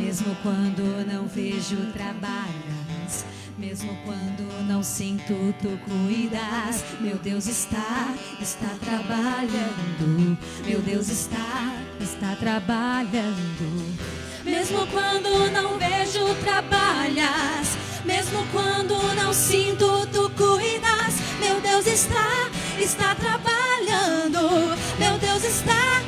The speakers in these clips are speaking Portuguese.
Mesmo quando não vejo, trabalhas. Mesmo quando não sinto, tu cuidas. Meu Deus está trabalhando. Meu Deus está trabalhando. Mesmo quando não vejo, trabalhas. Mesmo quando não sinto, tu cuidas. Meu Deus está trabalhando. Meu Deus está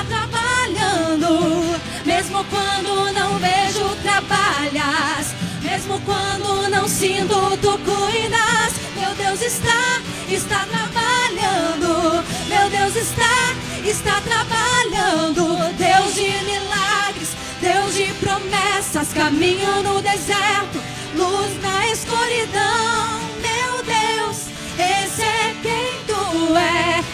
trabalhando. Mesmo quando não vejo, trabalhas. Mesmo quando não sinto, tu cuidas. Meu Deus está trabalhando. Meu Deus está trabalhando. Deus de milagres, Deus de promessas, caminho no deserto, luz na escuridão. Meu Deus, esse é quem tu és.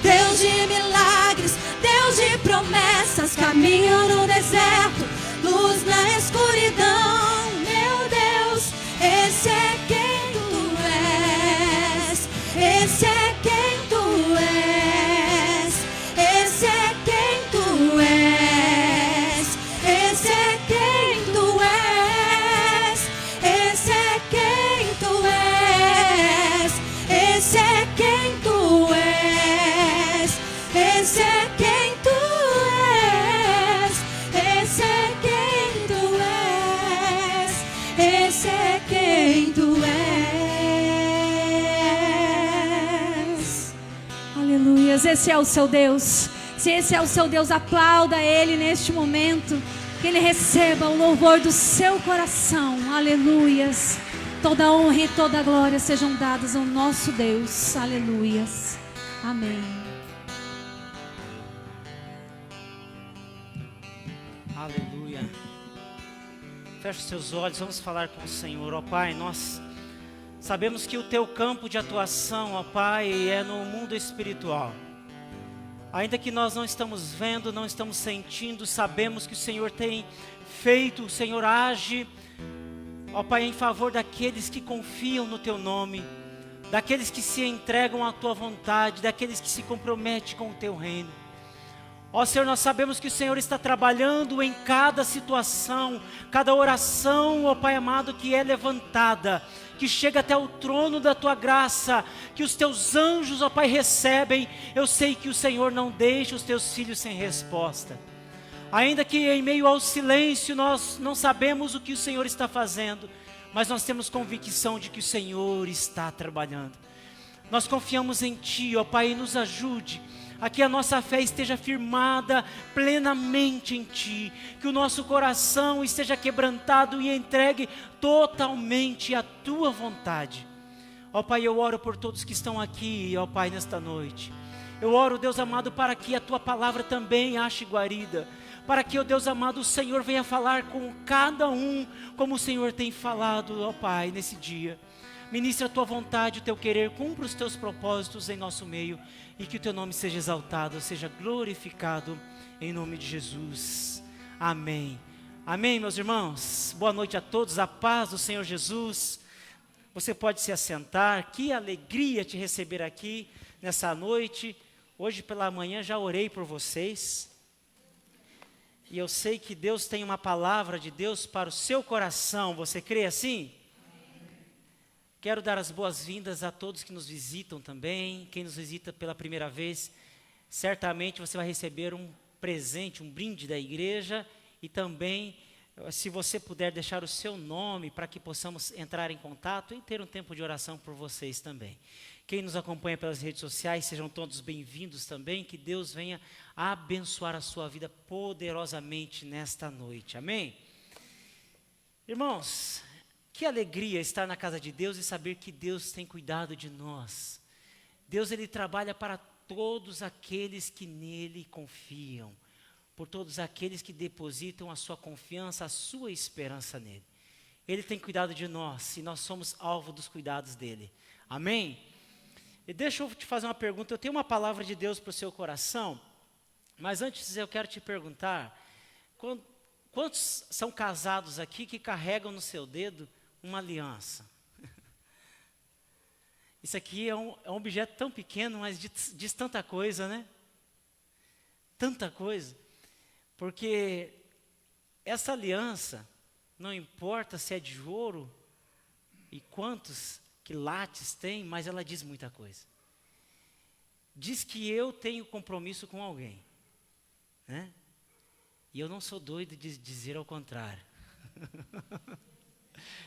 Deus de milagres, Deus de promessas, caminho no deserto, luz na escuridão. Meu Deus, esse é quem tu és. Esse é quem tu és. Esse é quem tu és. Esse é quem tu és. Esse é quem tu és. Esse é quem tu és. Esse é quem tu és. Esse é quem tu és. Esse é quem tu és. Aleluias, esse é o seu Deus. Se esse é o seu Deus, aplauda Ele neste momento. Que Ele receba o louvor do seu coração. Aleluias. Toda honra e toda glória sejam dadas ao nosso Deus. Aleluias. Amém. Aleluia. Feche os seus olhos, vamos falar com o Senhor. Ó Pai, nós sabemos que o Teu campo de atuação, ó Pai, é no mundo espiritual. Ainda que nós não estamos vendo, não estamos sentindo, sabemos que o Senhor tem feito, o Senhor age, ó Pai, em favor daqueles que confiam no Teu nome, daqueles que se entregam à Tua vontade, daqueles que se comprometem com o Teu reino. Ó Senhor, nós sabemos que o Senhor está trabalhando em cada situação, cada oração, ó Pai amado, que é levantada, que chega até o trono da Tua graça, que os Teus anjos, ó Pai, recebem. Eu sei que o Senhor não deixa os Teus filhos sem resposta. Ainda que em meio ao silêncio nós não sabemos o que o Senhor está fazendo, mas nós temos convicção de que o Senhor está trabalhando. Nós confiamos em Ti, ó Pai, e nos ajude a que a nossa fé esteja firmada plenamente em Ti, que o nosso coração esteja quebrantado e entregue totalmente à Tua vontade. Ó Pai, eu oro por todos que estão aqui, ó Pai, nesta noite. Eu oro, Deus amado, para que a Tua palavra também ache guarida, para que, ó Deus amado, o Senhor venha falar com cada um, como o Senhor tem falado, ó Pai, nesse dia. Ministra a Tua vontade, o Teu querer, cumpra os Teus propósitos em nosso meio, e que o Teu nome seja exaltado, seja glorificado, em nome de Jesus. Amém. Amém, meus irmãos. Boa noite a todos, a paz do Senhor Jesus. Você pode se assentar. Que alegria te receber aqui nessa noite. Hoje pela manhã já orei por vocês. E eu sei que Deus tem uma palavra de Deus para o seu coração. Você crê assim? Quero dar as boas-vindas a todos que nos visitam também. Quem nos visita pela primeira vez, certamente você vai receber um presente, um brinde da igreja. E também, se você puder deixar o seu nome para que possamos entrar em contato e ter um tempo de oração por vocês também. Quem nos acompanha pelas redes sociais, sejam todos bem-vindos também. Que Deus venha abençoar a sua vida poderosamente nesta noite. Amém? Irmãos, que alegria estar na casa de Deus e saber que Deus tem cuidado de nós. Deus, Ele trabalha para todos aqueles que nele confiam, por todos aqueles que depositam a sua confiança, a sua esperança nele. Ele tem cuidado de nós e nós somos alvo dos cuidados dele. Amém? E deixa eu te fazer uma pergunta. Eu tenho uma palavra de Deus para o seu coração, mas antes eu quero te perguntar, quantos são casados aqui que carregam no seu dedo uma aliança? Isso aqui é um objeto tão pequeno, mas diz tanta coisa, né? Tanta coisa. Porque essa aliança, não importa se é de ouro e quantos quilates tem, mas ela diz muita coisa. Diz que eu tenho compromisso com alguém, né? E eu não sou doido de dizer ao contrário.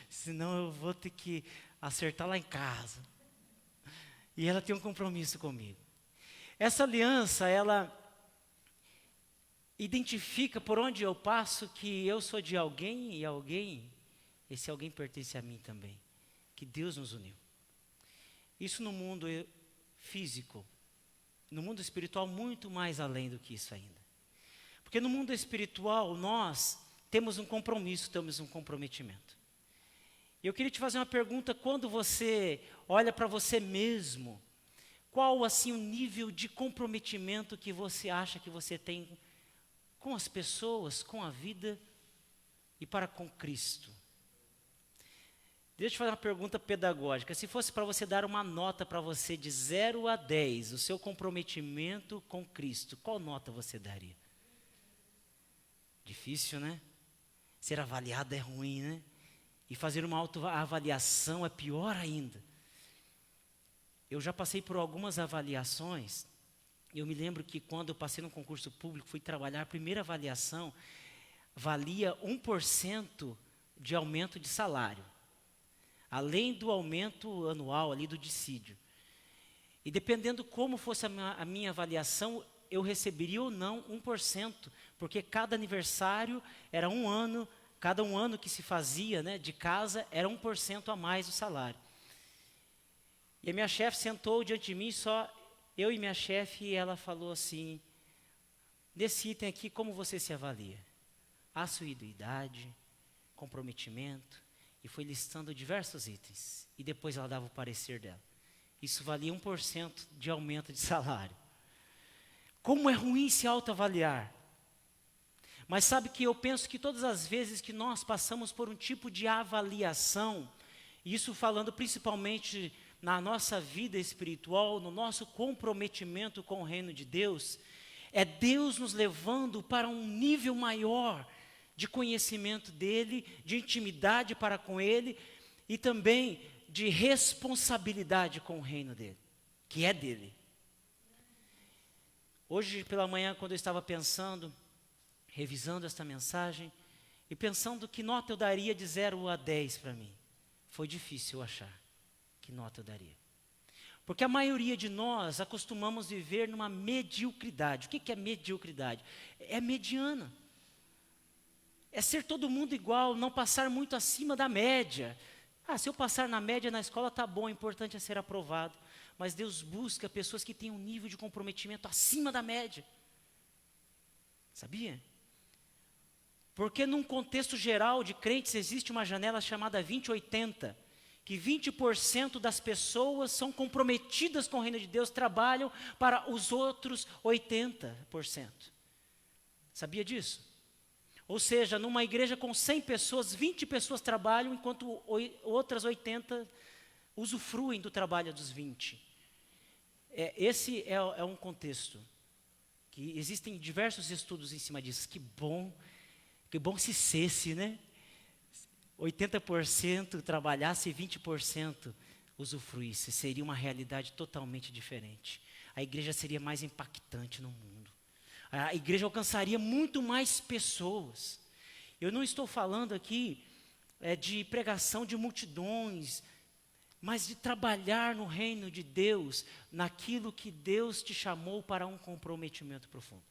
Senão eu vou ter que acertar lá em casa. E ela tem um compromisso comigo. Essa aliança, ela identifica por onde eu passo que eu sou de alguém e alguém, esse alguém pertence a mim também. Que Deus nos uniu. Isso no mundo físico. No mundo espiritual, muito mais além do que isso ainda. Porque no mundo espiritual, nós temos um compromisso, temos um comprometimento. E eu queria te fazer uma pergunta: quando você olha para você mesmo, qual assim o nível de comprometimento que você acha que você tem com as pessoas, com a vida e para com Cristo? Deixa eu te fazer uma pergunta pedagógica. Se fosse para você dar uma nota para você de 0 a 10, o seu comprometimento com Cristo, qual nota você daria? Difícil, né? Ser avaliado é ruim, né? E fazer uma autoavaliação é pior ainda. Eu já passei por algumas avaliações. Eu me lembro que quando eu passei no concurso público, fui trabalhar, a primeira avaliação valia 1% de aumento de salário. Além do aumento anual ali do dissídio. E dependendo como fosse a minha avaliação, eu receberia ou não 1%, porque cada aniversário era um ano, cada um ano que se fazia, né, de casa era 1% a mais do salário. E a minha chefe sentou diante de mim, só eu e minha chefe, e ela falou assim: nesse item aqui, como você se avalia? Assiduidade, comprometimento. E foi listando diversos itens. E depois ela dava o parecer dela. Isso valia 1% de aumento de salário. Como é ruim se autoavaliar. Mas sabe que eu penso que todas as vezes que nós passamos por um tipo de avaliação, isso falando principalmente na nossa vida espiritual, no nosso comprometimento com o reino de Deus, é Deus nos levando para um nível maior de conhecimento dEle, de intimidade para com Ele e também de responsabilidade com o reino dEle, que é dEle. Hoje pela manhã, quando eu estava pensando, revisando esta mensagem e pensando que nota eu daria de 0 a 10 para mim, foi difícil achar que nota eu daria. Porque a maioria de nós acostumamos viver numa mediocridade. O que é mediocridade? É mediana. É ser todo mundo igual, não passar muito acima da média. Se eu passar na média na escola tá bom, o importante é ser aprovado. Mas Deus busca pessoas que têm um nível de comprometimento acima da média. Sabia? Porque num contexto geral de crentes existe uma janela chamada 20-80, que 20% das pessoas são comprometidas com o reino de Deus, trabalham para os outros 80%. Sabia disso? Ou seja, numa igreja com 100 pessoas, 20 pessoas trabalham, enquanto outras 80 usufruem do trabalho dos 20. Esse é um contexto, que existem diversos estudos em cima disso. Que bom se cesse, né? 80% trabalhasse e 20% usufruísse. Seria uma realidade totalmente diferente. A igreja seria mais impactante no mundo. A igreja alcançaria muito mais pessoas. Eu não estou falando aqui de pregação de multidões, mas de trabalhar no reino de Deus, naquilo que Deus te chamou para um comprometimento profundo.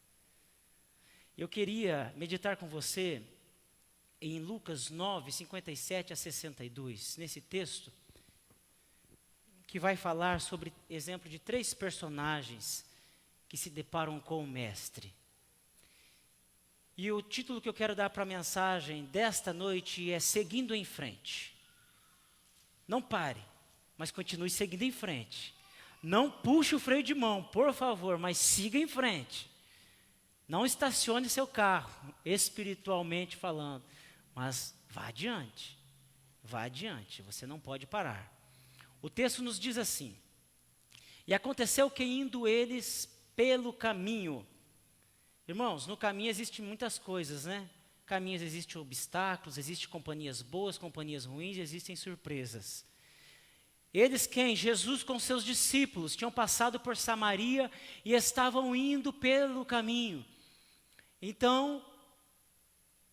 Eu queria meditar com você em Lucas 9, 57 a 62, nesse texto, que vai falar sobre exemplo de 3 personagens que se deparam com o mestre. E o título que eu quero dar para a mensagem desta noite é Seguindo em Frente. Não pare, mas continue seguindo em frente. Não puxe o freio de mão, por favor, mas siga em frente. Não estacione seu carro, espiritualmente falando, mas vá adiante. Vá adiante, você não pode parar. O texto nos diz assim: e aconteceu que indo eles pelo caminho, Irmãos, no caminho existem muitas coisas, né? Caminhos existem obstáculos, existem companhias boas, companhias ruins, existem surpresas. Eles quem? Jesus com seus discípulos tinham passado por Samaria e estavam indo pelo caminho. Então,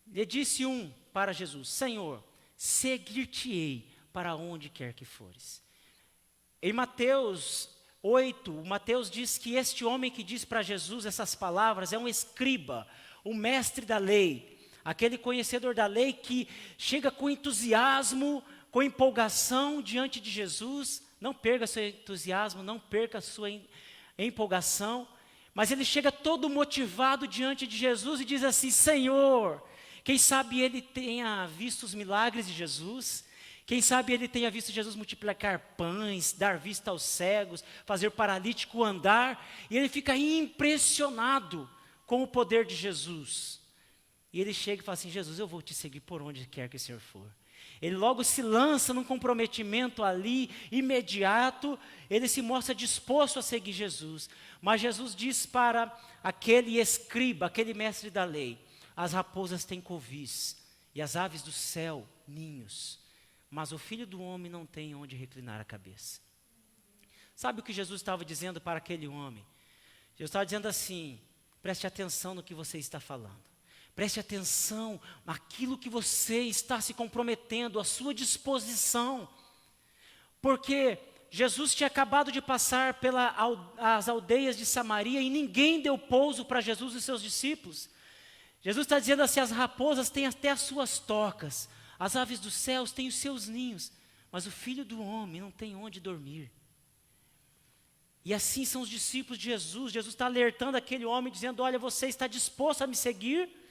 lhe disse um para Jesus: Senhor, seguir-te-ei para onde quer que fores. Em Mateus 8, Mateus diz que este homem que diz para Jesus essas palavras é um escriba, o mestre da lei, aquele conhecedor da lei que chega com entusiasmo, com empolgação diante de Jesus. Não perca seu entusiasmo, não perca a sua empolgação, mas ele chega todo motivado diante de Jesus e diz assim: Senhor, quem sabe ele tenha visto os milagres de Jesus, quem sabe ele tenha visto Jesus multiplicar pães, dar vista aos cegos, fazer paralítico andar, e ele fica impressionado com o poder de Jesus. E ele chega e fala assim: Jesus, eu vou te seguir por onde quer que o Senhor for. Ele logo se lança num comprometimento ali, imediato, ele se mostra disposto a seguir Jesus. Mas Jesus diz para aquele escriba, aquele mestre da lei: as raposas têm covis, e as aves do céu, ninhos, mas o Filho do Homem não tem onde reclinar a cabeça. Sabe o que Jesus estava dizendo para aquele homem? Jesus estava dizendo assim: preste atenção no que você está falando. Preste atenção naquilo que você está se comprometendo, a sua disposição. Porque Jesus tinha acabado de passar pelas aldeias de Samaria e ninguém deu pouso para Jesus e seus discípulos. Jesus está dizendo assim: as raposas têm até as suas tocas, as aves dos céus têm os seus ninhos, mas o Filho do Homem não tem onde dormir. E assim são os discípulos de Jesus. Jesus está alertando aquele homem, dizendo: olha, você está disposto a me seguir?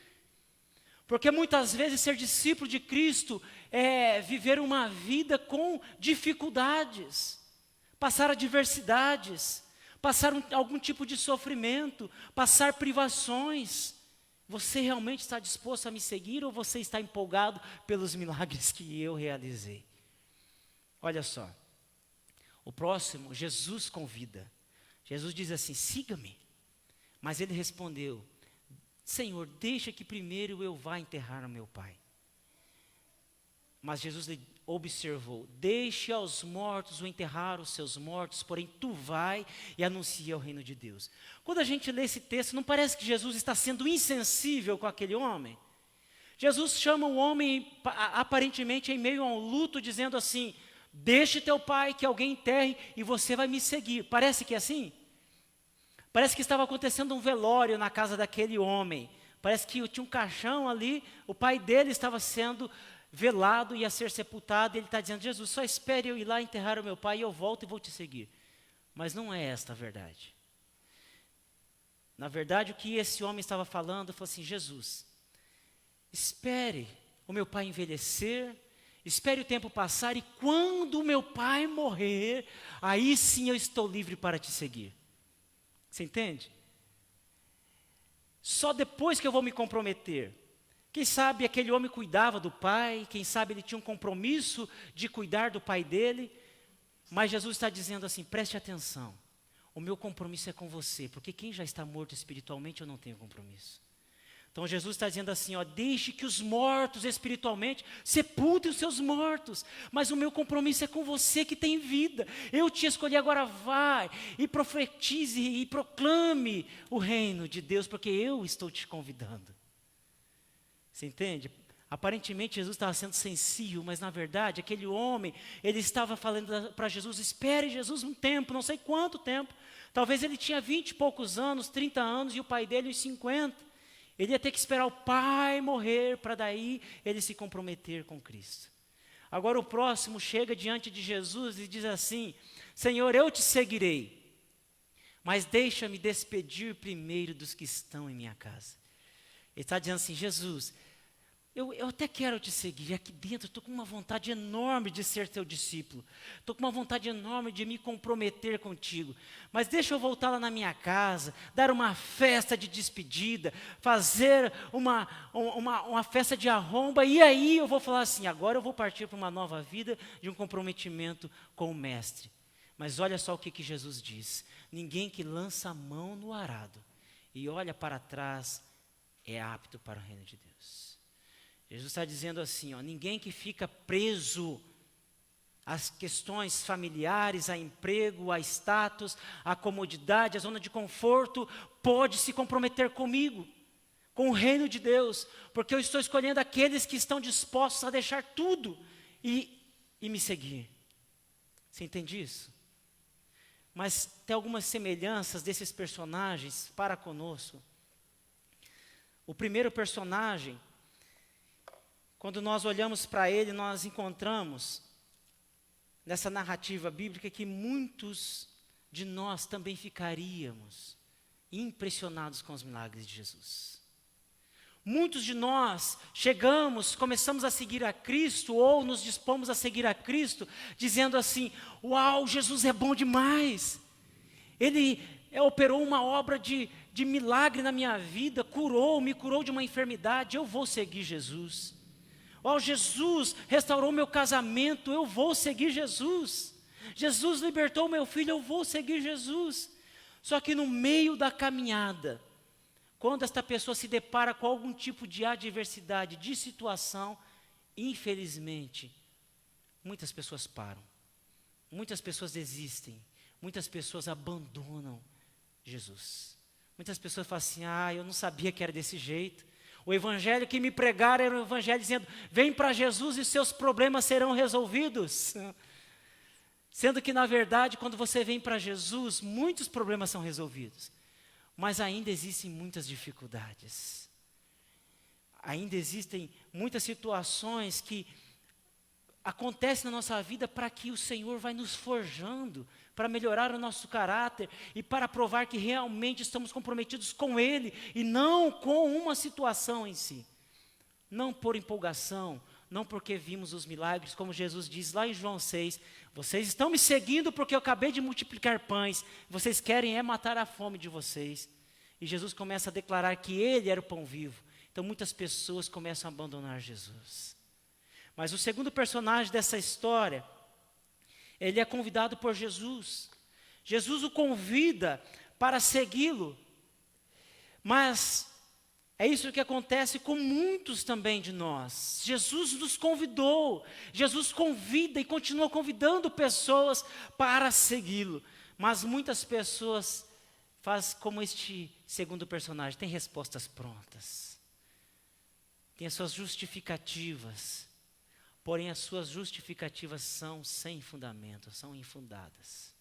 Porque muitas vezes ser discípulo de Cristo é viver uma vida com dificuldades, passar adversidades, passar algum tipo de sofrimento, passar privações. Você realmente está disposto a me seguir ou você está empolgado pelos milagres que eu realizei? Olha só, o próximo, Jesus convida. Jesus diz assim: siga-me. Mas ele respondeu: Senhor, deixa que primeiro eu vá enterrar o meu pai. Mas Jesus lhe observou: deixe aos mortos o enterrar os seus mortos, porém tu vai e anuncia o reino de Deus. Quando a gente lê esse texto, não parece que Jesus está sendo insensível com aquele homem? Jesus chama o homem, aparentemente em meio a um luto, dizendo assim: deixe teu pai, que alguém enterre, e você vai me seguir. Parece que é assim? Parece que estava acontecendo um velório na casa daquele homem. Parece que tinha um caixão ali, o pai dele estava sendo velado, ia ser sepultado, e ele está dizendo: Jesus, só espere eu ir lá enterrar o meu pai, e eu volto e vou te seguir. Mas não é esta a verdade. Na verdade, o que esse homem estava falando foi assim: Jesus, espere o meu pai envelhecer, espere o tempo passar, e quando o meu pai morrer, aí sim eu estou livre para te seguir. Você entende? Só depois que eu vou me comprometer. Quem sabe aquele homem cuidava do pai, quem sabe ele tinha um compromisso de cuidar do pai dele, mas Jesus está dizendo assim: preste atenção, o meu compromisso é com você, porque quem já está morto espiritualmente, eu não tenho compromisso. Então Jesus está dizendo assim: ó, deixe que os mortos espiritualmente sepultem os seus mortos, mas o meu compromisso é com você que tem vida. Eu te escolhi, agora vai e profetize e proclame o reino de Deus, porque eu estou te convidando. Você entende? Aparentemente Jesus estava sendo sensível, mas na verdade aquele homem, ele estava falando para Jesus: espere Jesus um tempo, não sei quanto tempo. Talvez ele tinha 20 e poucos anos, 30 anos, e o pai dele uns 50. Ele ia ter que esperar o pai morrer para daí ele se comprometer com Cristo. Agora o próximo chega diante de Jesus e diz assim: Senhor, eu te seguirei, mas deixa-me despedir primeiro dos que estão em minha casa. Ele está dizendo assim: Jesus, eu até quero te seguir, aqui dentro estou com uma vontade enorme de ser teu discípulo, estou com uma vontade enorme de me comprometer contigo, mas deixa eu voltar lá na minha casa, dar uma festa de despedida, fazer uma festa de arromba, e aí eu vou falar assim: agora eu vou partir para uma nova vida de um comprometimento com o Mestre. Mas olha só o que Jesus diz: ninguém que lança a mão no arado e olha para trás é apto para o reino de Deus. Jesus está dizendo assim, ó, ninguém que fica preso às questões familiares, a emprego, a status, a comodidade, a zona de conforto, pode se comprometer comigo, com o reino de Deus, porque eu estou escolhendo aqueles que estão dispostos a deixar tudo e me seguir. Você entende isso? Mas tem algumas semelhanças desses personagens para conosco. O primeiro personagem, quando nós olhamos para ele, nós encontramos nessa narrativa bíblica que muitos de nós também ficaríamos impressionados com os milagres de Jesus. Muitos de nós começamos a seguir a Cristo ou nos dispomos a seguir a Cristo, dizendo assim, uau, Jesus é bom demais. Ele operou uma obra de milagre na minha vida, me curou de uma enfermidade, eu vou seguir Jesus. Uau, Jesus restaurou meu casamento, eu vou seguir Jesus. Jesus libertou meu filho, eu vou seguir Jesus. Só que no meio da caminhada, quando esta pessoa se depara com algum tipo de adversidade, de situação, infelizmente, muitas pessoas param, muitas pessoas desistem, muitas pessoas abandonam Jesus. Muitas pessoas falam assim, eu não sabia que era desse jeito. O evangelho que me pregaram era um evangelho dizendo, vem para Jesus e seus problemas serão resolvidos. Sendo que, na verdade, quando você vem para Jesus, muitos problemas são resolvidos. Mas ainda existem muitas dificuldades. Ainda existem muitas situações que acontecem na nossa vida para que o Senhor vai nos forjando, para melhorar o nosso caráter e para provar que realmente estamos comprometidos com Ele e não com uma situação em si. Não por empolgação, não porque vimos os milagres, como Jesus diz lá em João 6, vocês estão me seguindo porque eu acabei de multiplicar pães, vocês querem matar a fome de vocês. E Jesus começa a declarar que Ele era o pão vivo. Então muitas pessoas começam a abandonar Jesus. Mas o segundo personagem dessa história, ele é convidado por Jesus. Jesus o convida para segui-lo. Mas é isso que acontece com muitos também de nós. Jesus nos convidou. Jesus convida e continua convidando pessoas para segui-lo. Mas muitas pessoas fazem como este segundo personagem, tem respostas prontas. Tem as suas justificativas. Porém, as suas justificativas são sem fundamento, são infundadas.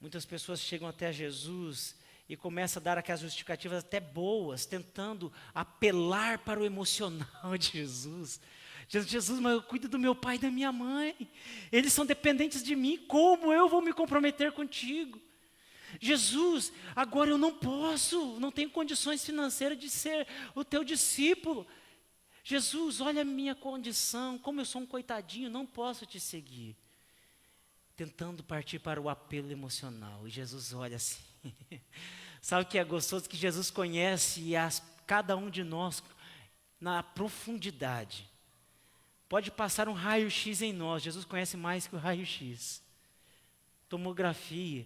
Muitas pessoas chegam até Jesus e começam a dar aquelas justificativas até boas, tentando apelar para o emocional de Jesus. Jesus, mas eu cuido do meu pai e da minha mãe. Eles são dependentes de mim, como eu vou me comprometer contigo? Jesus, agora eu não posso, não tenho condições financeiras de ser o teu discípulo. Jesus, olha a minha condição, como eu sou um coitadinho, não posso te seguir. Tentando partir para o apelo emocional. E Jesus olha assim. Sabe o que é gostoso? Que Jesus conhece cada um de nós na profundidade. Pode passar um raio-x em nós. Jesus conhece mais que o raio-x. Tomografia,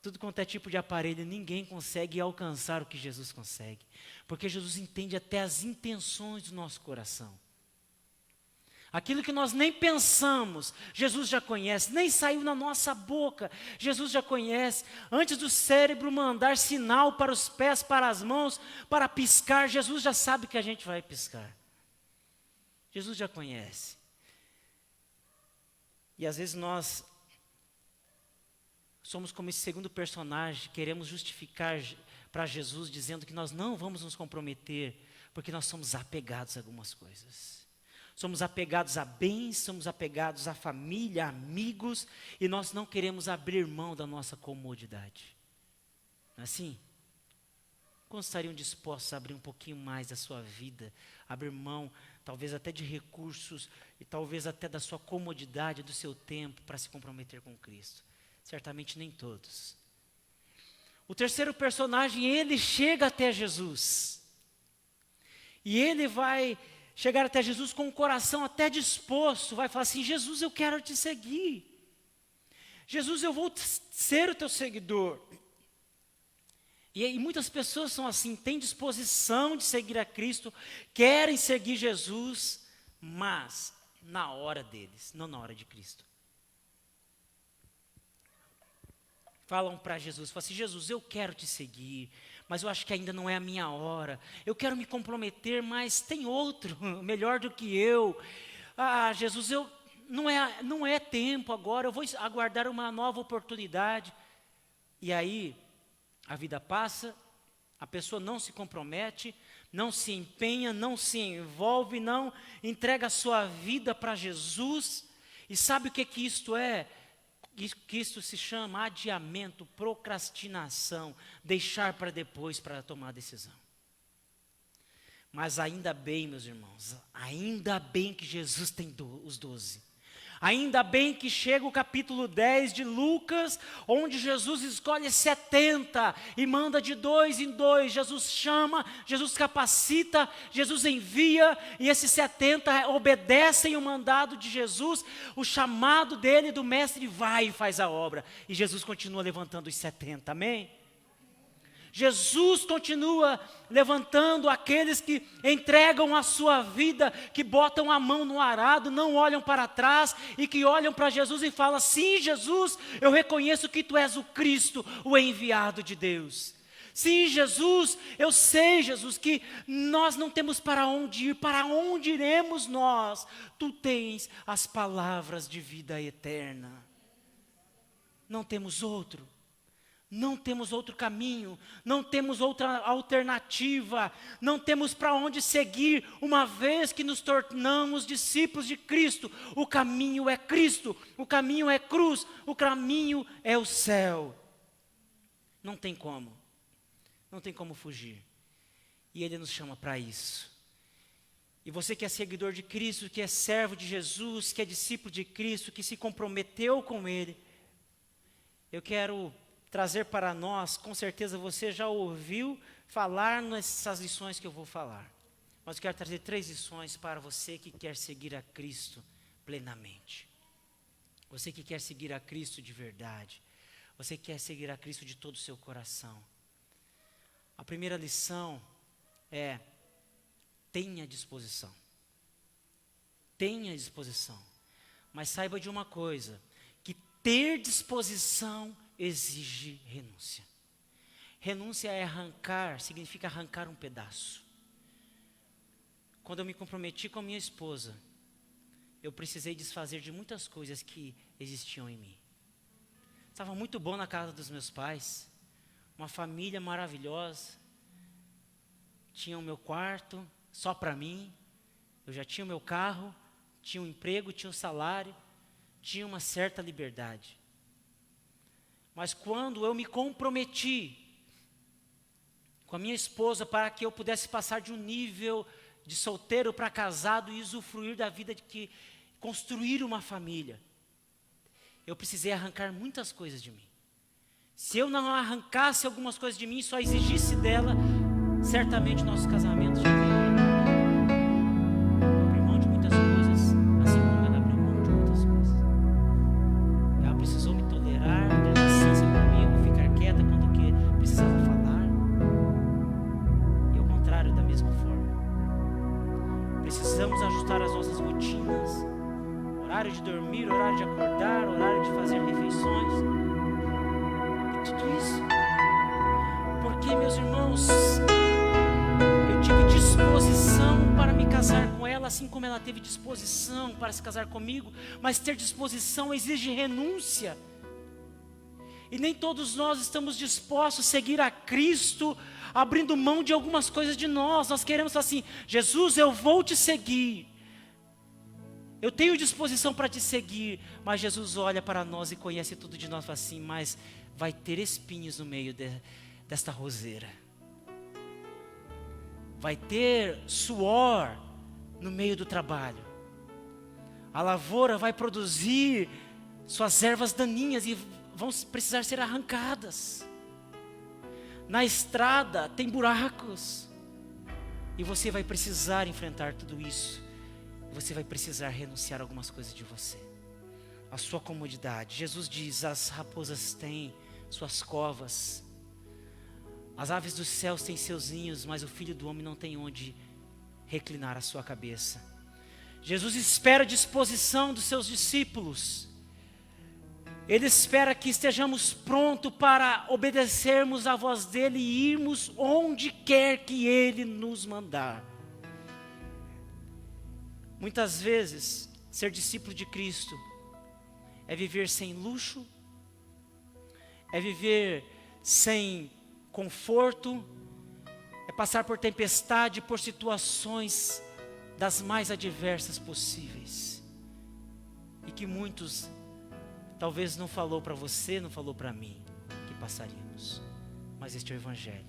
tudo quanto é tipo de aparelho, ninguém consegue alcançar o que Jesus consegue. Porque Jesus entende até as intenções do nosso coração. Aquilo que nós nem pensamos, Jesus já conhece, nem saiu na nossa boca, Jesus já conhece. Antes do cérebro mandar sinal para os pés, para as mãos, para piscar, Jesus já sabe que a gente vai piscar. Jesus já conhece. E às vezes nós somos como esse segundo personagem, queremos justificar para Jesus, dizendo que nós não vamos nos comprometer, porque nós somos apegados a algumas coisas. Somos apegados a bens, somos apegados à família, a amigos, e nós não queremos abrir mão da nossa comodidade. Não é assim? Quantos estariam dispostos a abrir um pouquinho mais da sua vida, abrir mão, talvez até de recursos, e talvez até da sua comodidade, do seu tempo, para se comprometer com Cristo? Certamente nem todos. O terceiro personagem, ele chega até Jesus. E ele vai chegar até Jesus com o coração até disposto, vai falar assim, Jesus, eu quero te seguir. Jesus, eu vou ser o teu seguidor. E muitas pessoas são assim, têm disposição de seguir a Cristo, querem seguir Jesus, mas na hora deles, não na hora de Cristo. Falam para Jesus, falam assim, Jesus, eu quero te seguir, mas eu acho que ainda não é a minha hora. Eu quero me comprometer, mas tem outro melhor do que eu. Ah, Jesus, não é tempo agora, eu vou aguardar uma nova oportunidade. E aí, a vida passa, a pessoa não se compromete, não se empenha, não se envolve, não entrega a sua vida para Jesus. E sabe o que isto é? Que isto se chama adiamento, procrastinação, deixar para depois para tomar a decisão. Mas ainda bem, meus irmãos, ainda bem que Jesus tem os 12. Ainda bem que chega o capítulo 10 de Lucas, onde Jesus escolhe 70 e manda de 2 em 2. Jesus chama, Jesus capacita, Jesus envia, e esses 70 obedecem o mandado de Jesus, o chamado dele, do mestre, vai e faz a obra. E Jesus continua levantando os 70, amém? Jesus continua levantando aqueles que entregam a sua vida, que botam a mão no arado, não olham para trás e que olham para Jesus e falam, sim, Jesus, eu reconheço que tu és o Cristo, o enviado de Deus. Sim, Jesus, eu sei, Jesus, que nós não temos para onde ir, para onde iremos nós? Tu tens as palavras de vida eterna. Não temos outro. Não temos outro caminho, não temos outra alternativa, não temos para onde seguir, uma vez que nos tornamos discípulos de Cristo. O caminho é Cristo, o caminho é cruz, o caminho é o céu. Não tem como fugir. E Ele nos chama para isso. E você que é seguidor de Cristo, que é servo de Jesus, que é discípulo de Cristo, que se comprometeu com Ele, eu quero trazer para nós, com certeza você já ouviu falar nessas lições que eu vou falar. Mas eu quero trazer 3 lições para você que quer seguir a Cristo plenamente. Você que quer seguir a Cristo de verdade. Você que quer seguir a Cristo de todo o seu coração. A primeira lição é: tenha disposição. Tenha disposição. Mas saiba de uma coisa, que ter disposição exige renúncia. Renúncia é arrancar, significa arrancar um pedaço. Quando eu me comprometi com a minha esposa, eu precisei desfazer de muitas coisas que existiam em mim. Estava muito bom na casa dos meus pais, uma família maravilhosa, tinha o meu quarto só para mim, eu já tinha o meu carro, tinha um emprego, tinha um salário, tinha uma certa liberdade. Mas quando eu me comprometi com a minha esposa para que eu pudesse passar de um nível de solteiro para casado e usufruir da vida de que construir uma família, eu precisei arrancar muitas coisas de mim. Se eu não arrancasse algumas coisas de mim, só exigisse dela, certamente nosso casamento já teria. Abrir mão de muitas coisas, assim como ela abriu mão de muitas coisas. Ela precisou me tolerar, ter paciência comigo, ficar quieta quando que precisava falar. E ao contrário, da mesma forma. Precisamos ajustar as nossas rotinas, horário de dormir, horário de acordar, horário de fazer refeições. E tudo isso. Porque, meus irmãos, eu tive disposição para me casar com ela, assim como ela teve disposição para se casar comigo. Mas ter disposição exige renúncia. E nem todos nós estamos dispostos a seguir a Cristo, abrindo mão de algumas coisas de nós. Nós queremos assim: Jesus, eu vou te seguir. Eu tenho disposição para te seguir. Mas Jesus olha para nós e conhece tudo de nós e fala assim: mas vai ter espinhos no meio desta roseira. Vai ter suor no meio do trabalho. A lavoura vai produzir suas ervas daninhas e vão precisar ser arrancadas. Na estrada tem buracos. E você vai precisar enfrentar tudo isso. Você vai precisar renunciar a algumas coisas de você. A sua comodidade. Jesus diz: as raposas têm suas covas, As aves dos céus têm seus ninhos, mas o Filho do Homem não tem onde reclinar a sua cabeça. Jesus espera a disposição dos seus discípulos. Ele espera que estejamos prontos para obedecermos à voz dele e irmos onde quer que ele nos mandar. Muitas vezes, ser discípulo de Cristo é viver sem luxo, é viver sem conforto, é passar por tempestade, por situações das mais adversas possíveis. E que muitos talvez não falou para você, não falou para mim que passaríamos. Mas este é o Evangelho.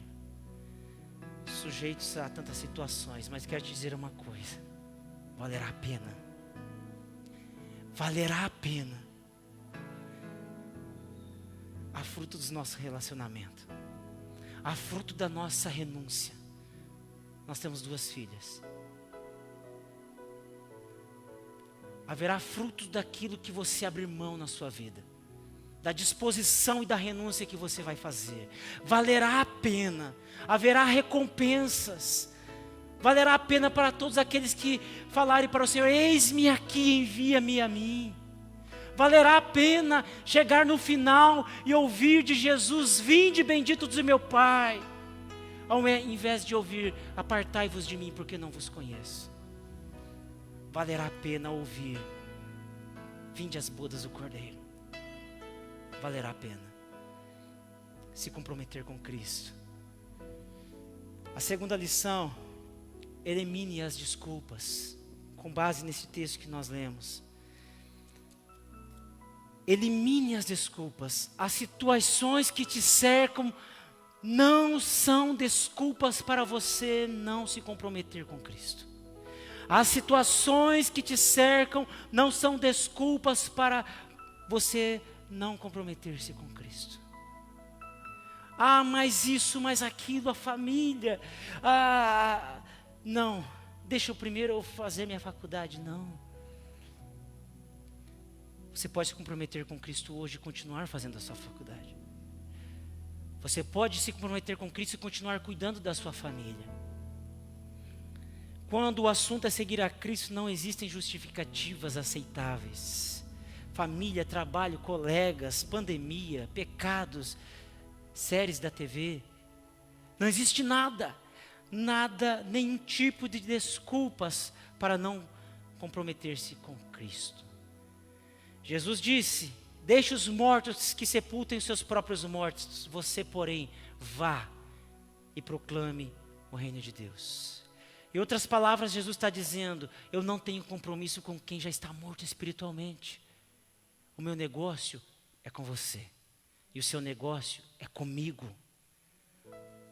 Sujeitos a tantas situações, mas quero te dizer uma coisa: valerá a pena. Valerá a pena. Há fruto do nosso relacionamento. Há fruto da nossa renúncia. Nós temos 2 filhas. Haverá fruto daquilo que você abrir mão na sua vida, da disposição e da renúncia que você vai fazer. Valerá a pena. Haverá recompensas. Valerá a pena para todos aqueles que falarem para o Senhor: eis-me aqui, envia-me a mim. Valerá a pena chegar no final e ouvir de Jesus: vinde benditos do meu Pai, ao invés de ouvir: apartai-vos de mim, porque não vos conheço. Valerá a pena ouvir: vinde às bodas do Cordeiro. Valerá a pena se comprometer com Cristo. A segunda lição: elimine as desculpas. Com base nesse texto que nós lemos, elimine as desculpas. As situações que te cercam não são desculpas para você não se comprometer com Cristo. As situações que te cercam não são desculpas para você não comprometer-se com Cristo. Ah, mas isso, mas aquilo, a família. Não, deixa eu primeiro fazer minha faculdade. Não. Você pode se comprometer com Cristo hoje e continuar fazendo a sua faculdade. Você pode se comprometer com Cristo e continuar cuidando da sua família. Quando o assunto é seguir a Cristo, não existem justificativas aceitáveis. Família, trabalho, colegas, pandemia, pecados, séries da TV. Não existe nada, nenhum tipo de desculpas para não comprometer-se com Cristo. Jesus disse: deixe os mortos que sepultem os seus próprios mortos. Você, porém, vá e proclame o reino de Deus. Em outras palavras, Jesus está dizendo: eu não tenho compromisso com quem já está morto espiritualmente. O meu negócio é com você. E o seu negócio é comigo.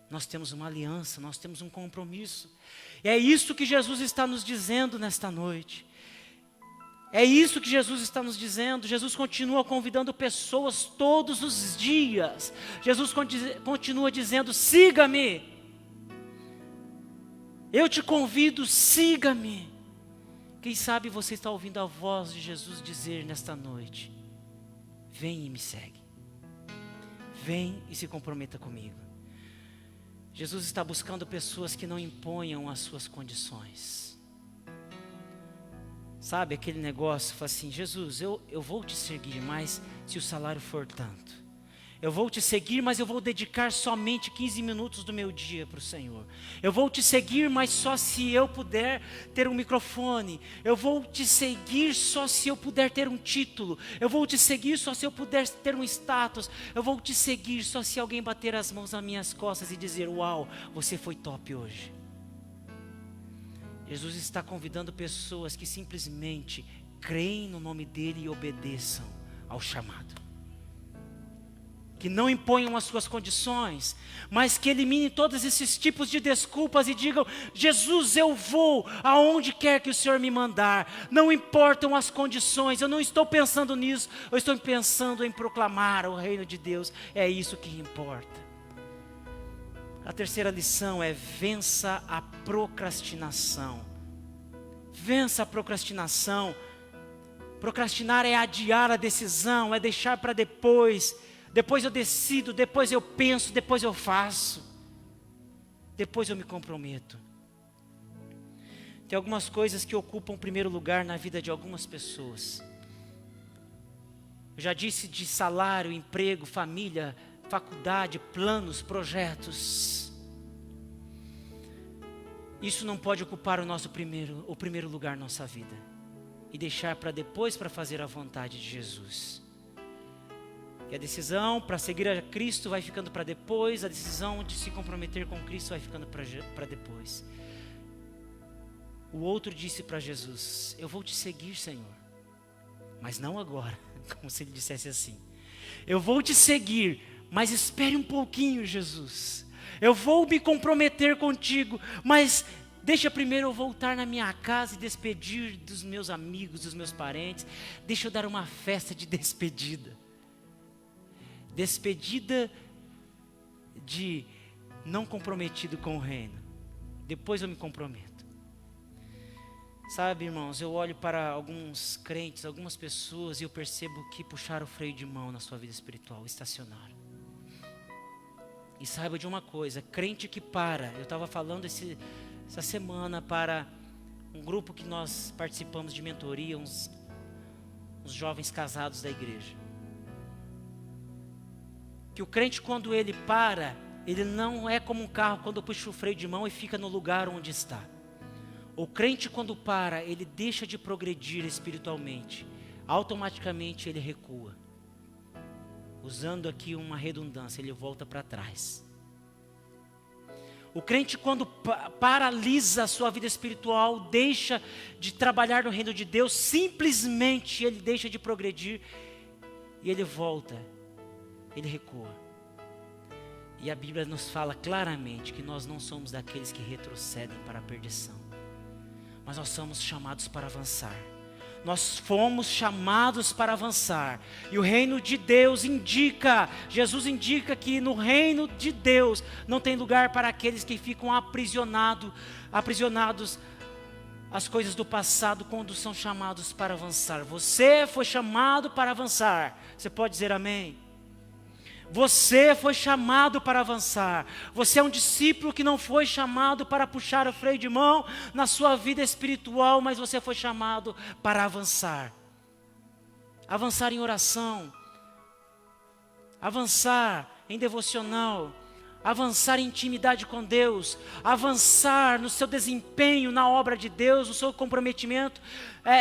Nós temos uma aliança, nós temos um compromisso. E é isso que Jesus está nos dizendo nesta noite. É isso que Jesus está nos dizendo. Jesus continua convidando pessoas todos os dias. Jesus continua dizendo: siga-me. Eu te convido, siga-me. Quem sabe você está ouvindo a voz de Jesus dizer nesta noite: vem e me segue. Vem e se comprometa comigo. Jesus está buscando pessoas que não imponham as suas condições. Sabe aquele negócio, fala assim: Jesus, eu vou te seguir, mas se o salário for tanto. Eu vou te seguir, mas eu vou dedicar somente 15 minutos do meu dia para o Senhor. Eu vou te seguir, mas só se eu puder ter um microfone. Eu vou te seguir só se eu puder ter um título. Eu vou te seguir só se eu puder ter um status. Eu vou te seguir só se alguém bater as mãos nas minhas costas e dizer: uau, você foi top hoje. Jesus está convidando pessoas que simplesmente creem no nome dele e obedeçam ao chamado. Que não imponham as suas condições, mas que eliminem todos esses tipos de desculpas e digam: Jesus, eu vou aonde quer que o Senhor me mandar. Não importam as condições, eu não estou pensando nisso, eu estou pensando em proclamar o reino de Deus. É isso que importa. A terceira lição é: vença a procrastinação. Vença a procrastinação. Procrastinar é adiar a decisão, é deixar para depois. Depois eu decido, depois eu penso, depois eu faço. depois eu me comprometo. Tem algumas coisas que ocupam o primeiro lugar na vida de algumas pessoas. Eu já disse de salário, emprego, família, faculdade, planos, projetos. Isso não pode ocupar o primeiro lugar na nossa vida. E deixar para depois para fazer a vontade de Jesus. E a decisão para seguir a Cristo vai ficando para depois. A decisão de se comprometer com Cristo vai ficando para depois. O outro disse para Jesus: eu vou te seguir, Senhor, mas não agora. Como se ele dissesse assim: eu vou te seguir, mas espere um pouquinho, Jesus. Eu vou me comprometer contigo, mas deixa primeiro eu voltar na minha casa e despedir dos meus amigos, dos meus parentes. Deixa eu dar uma festa de despedida. Despedida de não comprometido com o reino. Depois eu me comprometo. Sabe, irmãos, eu olho para alguns crentes, algumas pessoas, e eu percebo que puxaram o freio de mão na sua vida espiritual, estacionaram. E saiba de uma coisa, crente que para, eu estava falando essa semana para um grupo que nós participamos de mentoria, uns jovens casados da igreja. Que o crente, quando ele para, ele não é como um carro quando puxa o freio de mão e fica no lugar onde está. O crente, quando para, ele deixa de progredir espiritualmente, automaticamente ele recua. Usando aqui uma redundância, ele volta para trás. O crente, quando paralisa a sua vida espiritual, deixa de trabalhar no reino de Deus, simplesmente ele deixa de progredir e ele volta, ele recua. E a Bíblia nos fala claramente que nós não somos daqueles que retrocedem para a perdição. Mas nós somos chamados para avançar. Nós fomos chamados para avançar. E o reino de Deus indica, Jesus indica que no reino de Deus não tem lugar para aqueles que ficam aprisionados às coisas do passado quando são chamados para avançar. Você foi chamado para avançar. Você pode dizer amém? Você foi chamado para avançar. Você é um discípulo que não foi chamado para puxar o freio de mão na sua vida espiritual, mas você foi chamado para avançar. Avançar em oração, avançar em devocional, avançar em intimidade com Deus, avançar no seu desempenho na obra de Deus, no seu comprometimento,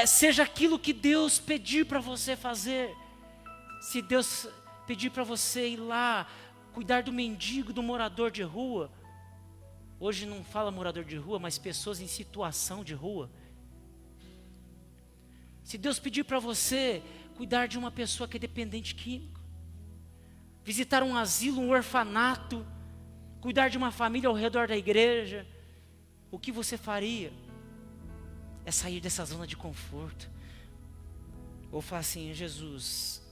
seja aquilo que Deus pedir para você fazer. Se Deus pedir para você ir lá, cuidar do mendigo, do morador de rua. Hoje não fala morador de rua, mas pessoas em situação de rua. Se Deus pedir para você cuidar de uma pessoa que é dependente químico, visitar um asilo, um orfanato, cuidar de uma família ao redor da igreja, o que você faria? É sair dessa zona de conforto. Ou falar assim: Jesus,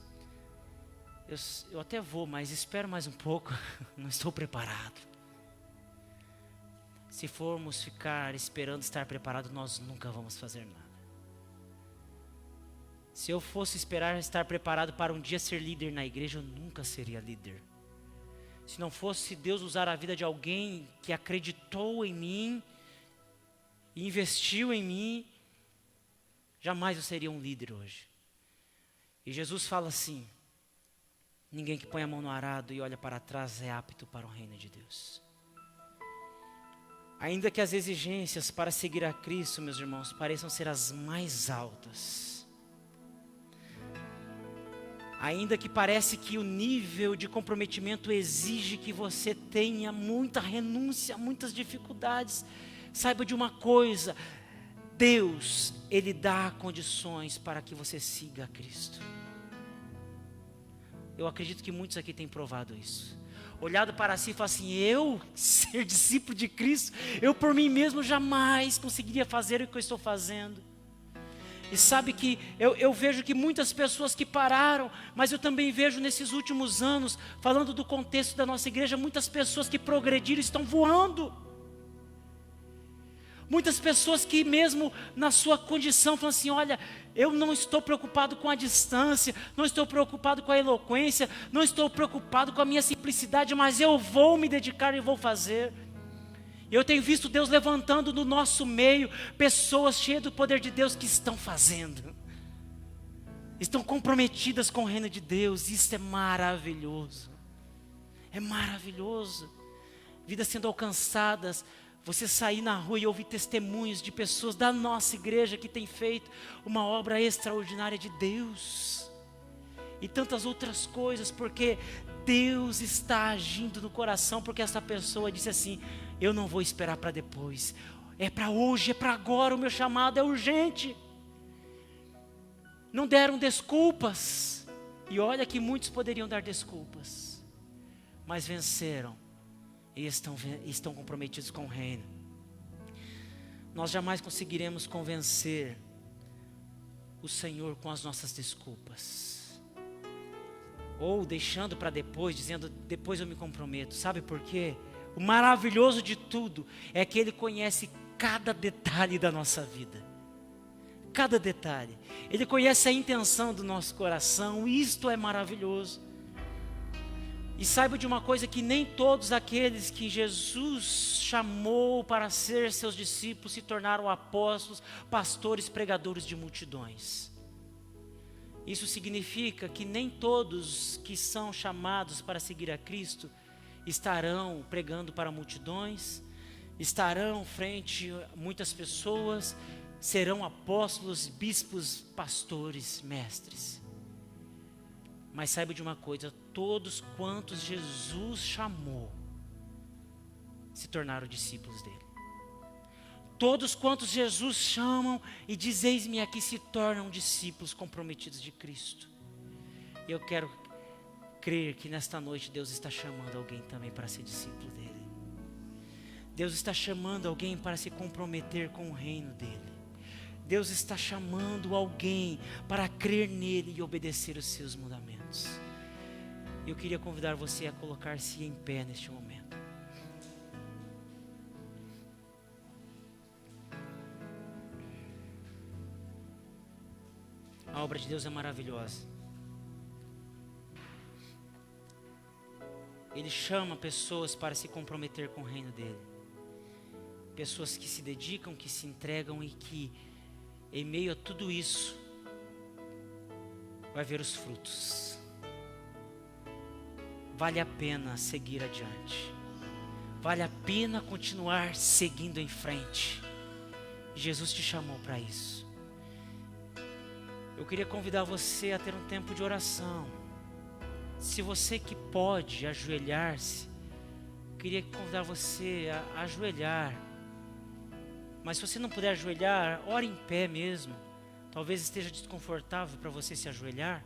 eu até vou, mas espero mais um pouco, não estou preparado. Se formos ficar esperando estar preparado, nós nunca vamos fazer nada. Se eu fosse esperar estar preparado para um dia ser líder na igreja, eu nunca seria líder. Se não fosse Deus usar a vida de alguém que acreditou em mim, e investiu em mim, jamais eu seria um líder hoje. E Jesus fala assim: ninguém que põe a mão no arado e olha para trás é apto para o reino de Deus. Ainda que as exigências para seguir a Cristo, meus irmãos, pareçam ser as mais altas. Ainda que parece que o nível de comprometimento exige que você tenha muita renúncia, muitas dificuldades. Saiba de uma coisa: Deus, Ele dá condições para que você siga a Cristo. Eu acredito que muitos aqui têm provado isso. Olhado para si e falado assim: eu ser discípulo de Cristo, eu por mim mesmo jamais conseguiria fazer o que eu estou fazendo. E sabe que eu vejo que muitas pessoas que pararam, mas eu também vejo nesses últimos anos, falando do contexto da nossa igreja, muitas pessoas que progrediram estão voando. Muitas pessoas que mesmo na sua condição falam assim: olha, eu não estou preocupado com a distância, não estou preocupado com a eloquência, não estou preocupado com a minha simplicidade, mas eu vou me dedicar e vou fazer. Eu tenho visto Deus levantando no nosso meio pessoas cheias do poder de Deus que estão fazendo. Estão comprometidas com o reino de Deus. Isso é maravilhoso. É maravilhoso. Vidas sendo alcançadas. Você sair na rua e ouvir testemunhos de pessoas da nossa igreja que tem feito uma obra extraordinária de Deus. E tantas outras coisas, porque Deus está agindo no coração, porque essa pessoa disse assim: eu não vou esperar para depois, é para hoje, é para agora, o meu chamado é urgente. Não deram desculpas, e olha que muitos poderiam dar desculpas, mas venceram, e estão comprometidos com o reino. Nós jamais conseguiremos convencer o Senhor com as nossas desculpas, ou deixando para depois, dizendo depois eu me comprometo. Sabe por quê? O maravilhoso de tudo é que Ele conhece cada detalhe da nossa vida, cada detalhe. Ele conhece a intenção do nosso coração, e isto é maravilhoso. E saiba de uma coisa, que nem todos aqueles que Jesus chamou para ser seus discípulos se tornaram apóstolos, pastores, pregadores de multidões. Isso significa que nem todos que são chamados para seguir a Cristo estarão pregando para multidões, estarão frente a muitas pessoas, serão apóstolos, bispos, pastores, mestres. Mas saiba de uma coisa, todos quantos Jesus chamou se tornaram discípulos dele. Todos quantos Jesus chamam e diz eis-me aqui, se tornam discípulos comprometidos de Cristo. E eu quero crer que nesta noite Deus está chamando alguém também para ser discípulo dele. Deus está chamando alguém para se comprometer com o reino dele. Deus está chamando alguém para crer nele e obedecer os seus mandamentos. Eu queria convidar você a colocar-se em pé neste momento. A obra de Deus é maravilhosa. Ele chama pessoas para se comprometer com o reino dele. Pessoas que se dedicam, que se entregam e que, em meio a tudo isso, vai ver os frutos. Vale a pena seguir adiante. Vale a pena continuar seguindo em frente. Jesus te chamou para isso. Eu queria convidar você a ter um tempo de oração. Se você que pode ajoelhar-se, eu queria convidar você a ajoelhar. Mas se você não puder ajoelhar, ore em pé mesmo. Talvez esteja desconfortável para você se ajoelhar,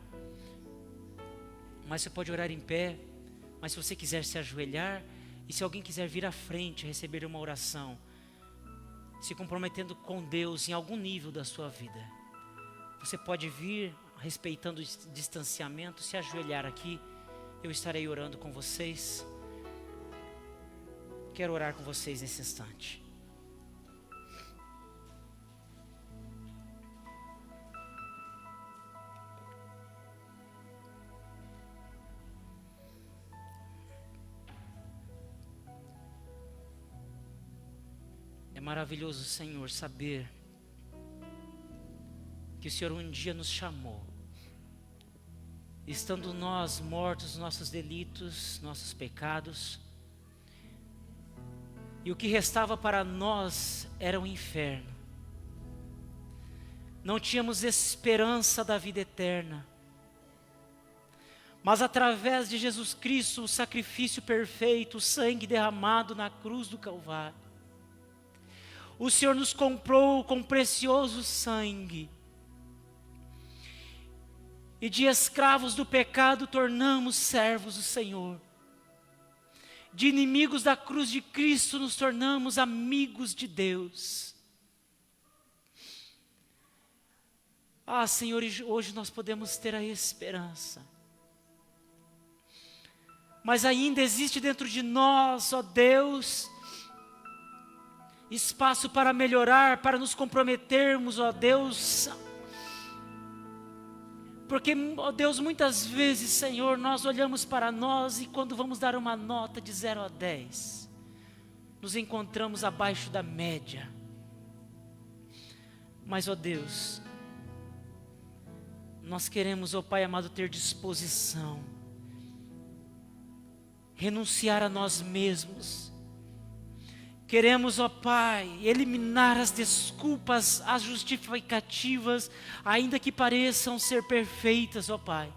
mas você pode orar em pé. Mas se você quiser se ajoelhar, e se alguém quiser vir à frente receber uma oração, se comprometendo com Deus em algum nível da sua vida, você pode vir, respeitando o distanciamento, se ajoelhar aqui. Eu estarei orando com vocês. Quero orar com vocês nesse instante. É maravilhoso, Senhor, saber que o Senhor um dia nos chamou, estando nós mortos nos nossos delitos, nossos pecados, e o que restava para nós era o inferno. Não tínhamos esperança da vida eterna, mas através de Jesus Cristo, o sacrifício perfeito, o sangue derramado na cruz do Calvário, o Senhor nos comprou com precioso sangue, e de escravos do pecado tornamos servos do Senhor. De inimigos da cruz de Cristo nos tornamos amigos de Deus. Ah, Senhor, hoje nós podemos ter a esperança. Mas ainda existe dentro de nós, ó Deus, espaço para melhorar, para nos comprometermos, ó Deus. Porque, ó Deus, muitas vezes, Senhor, nós olhamos para nós e quando vamos dar uma nota de 0 a 10, nos encontramos abaixo da média. Mas, ó Deus, nós queremos, ó Pai amado, ter disposição, renunciar a nós mesmos. Queremos, ó Pai, eliminar as desculpas, as justificativas, ainda que pareçam ser perfeitas, ó Pai.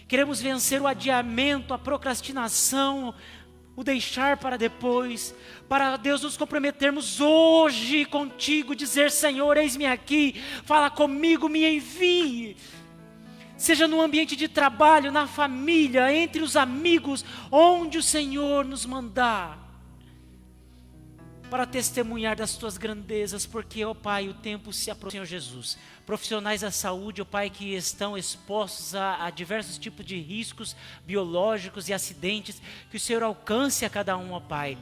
Queremos vencer o adiamento, a procrastinação, o deixar para depois, para Deus nos comprometermos hoje contigo, dizer: Senhor, eis-me aqui, fala comigo, me envie. Seja no ambiente de trabalho, na família, entre os amigos, onde o Senhor nos mandar, para testemunhar das tuas grandezas, porque, ó Pai, o tempo se aproxima, Senhor Jesus. Profissionais da saúde, ó Pai, que estão expostos a diversos tipos de riscos biológicos e acidentes, que o Senhor alcance a cada um, ó Pai.